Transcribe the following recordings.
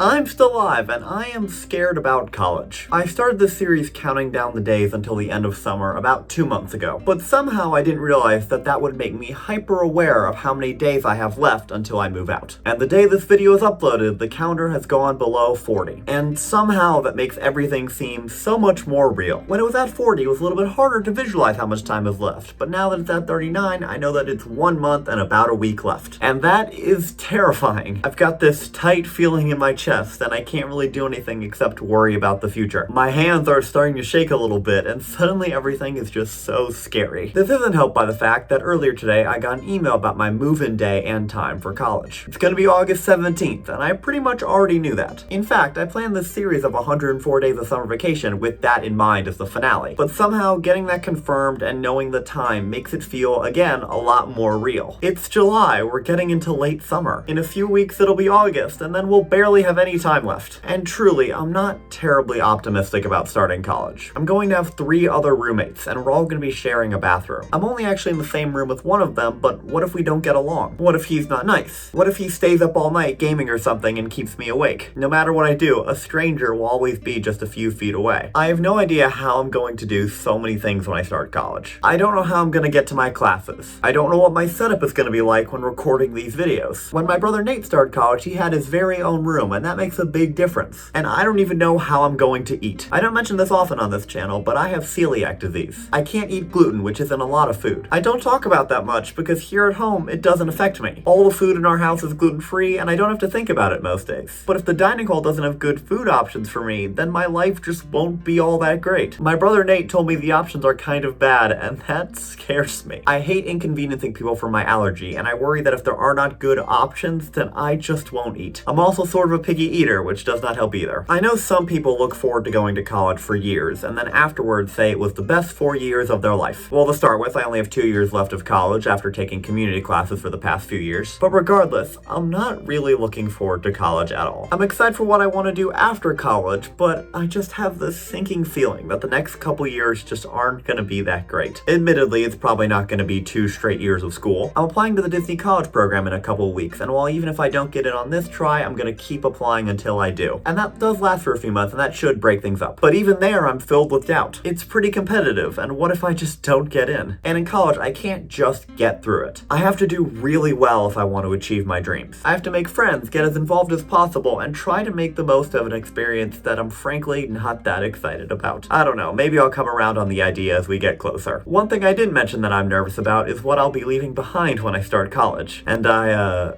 I'm still alive, and I am scared about college. I started this series counting down the days until the end of summer about 2 months ago, but somehow I didn't realize that that would make me hyper aware of how many days I have left until I move out. And the day this video is uploaded, the counter has gone below 40. And somehow that makes everything seem so much more real. When it was at 40, it was a little bit harder to visualize how much time is left, but now that it's at 39, I know that it's 1 month and about a week left. And that is terrifying. I've got this tight feeling in my chest, and I can't really do anything except worry about the future. My hands are starting to shake a little bit, and suddenly everything is just so scary. This isn't helped by the fact that earlier today I got an email about my move-in day and time for college. It's gonna be August 17th, and I pretty much already knew that. In fact, I planned this series of 104 days of summer vacation with that in mind as the finale. But somehow getting that confirmed and knowing the time makes it feel, again, a lot more real. It's July, we're getting into late summer. In a few weeks it'll be August, and then we'll barely have any time left. And truly, I'm not terribly optimistic about starting college. I'm going to have 3 other roommates, and we're all going to be sharing a bathroom. I'm only actually in the same room with one of them, but what if we don't get along? What if he's not nice? What if he stays up all night gaming or something and keeps me awake? No matter what I do, a stranger will always be just a few feet away. I have no idea how I'm going to do so many things when I start college. I don't know how I'm going to get to my classes. I don't know what my setup is going to be like when recording these videos. When my brother Nate started college, he had his very own room, and that makes a big difference. And I don't even know how I'm going to eat. I don't mention this often on this channel, but I have celiac disease. I can't eat gluten, which is in a lot of food. I don't talk about that much because here at home, it doesn't affect me. All the food in our house is gluten-free, and I don't have to think about it most days. But if the dining hall doesn't have good food options for me, then my life just won't be all that great. My brother Nate told me the options are kind of bad, and that scares me. I hate inconveniencing people for my allergy, and I worry that if there are not good options, then I just won't eat. I'm also sort of a picky eater, which does not help either. I know some people look forward to going to college for years, and then afterwards say it was the best 4 years of their life. Well, to start with, I only have 2 years left of college after taking community classes for the past few years. But regardless, I'm not really looking forward to college at all. I'm excited for what I want to do after college, but I just have this sinking feeling that the next couple years just aren't gonna be that great. Admittedly, it's probably not gonna be 2 straight years of school. I'm applying to the Disney College program in a couple weeks, and while even if I don't get it on this try, I'm gonna keep applying until I do. And that does last for a few months, and that should break things up. But even there, I'm filled with doubt. It's pretty competitive, and what if I just don't get in? And in college, I can't just get through it. I have to do really well if I want to achieve my dreams. I have to make friends, get as involved as possible, and try to make the most of an experience that I'm frankly not that excited about. I don't know, maybe I'll come around on the idea as we get closer. One thing I didn't mention that I'm nervous about is what I'll be leaving behind when I start college. And I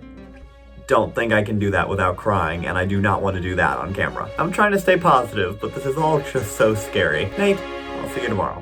don't think I can do that without crying, and I do not want to do that on camera. I'm trying to stay positive, but this is all just so scary. Nate, I'll see you tomorrow.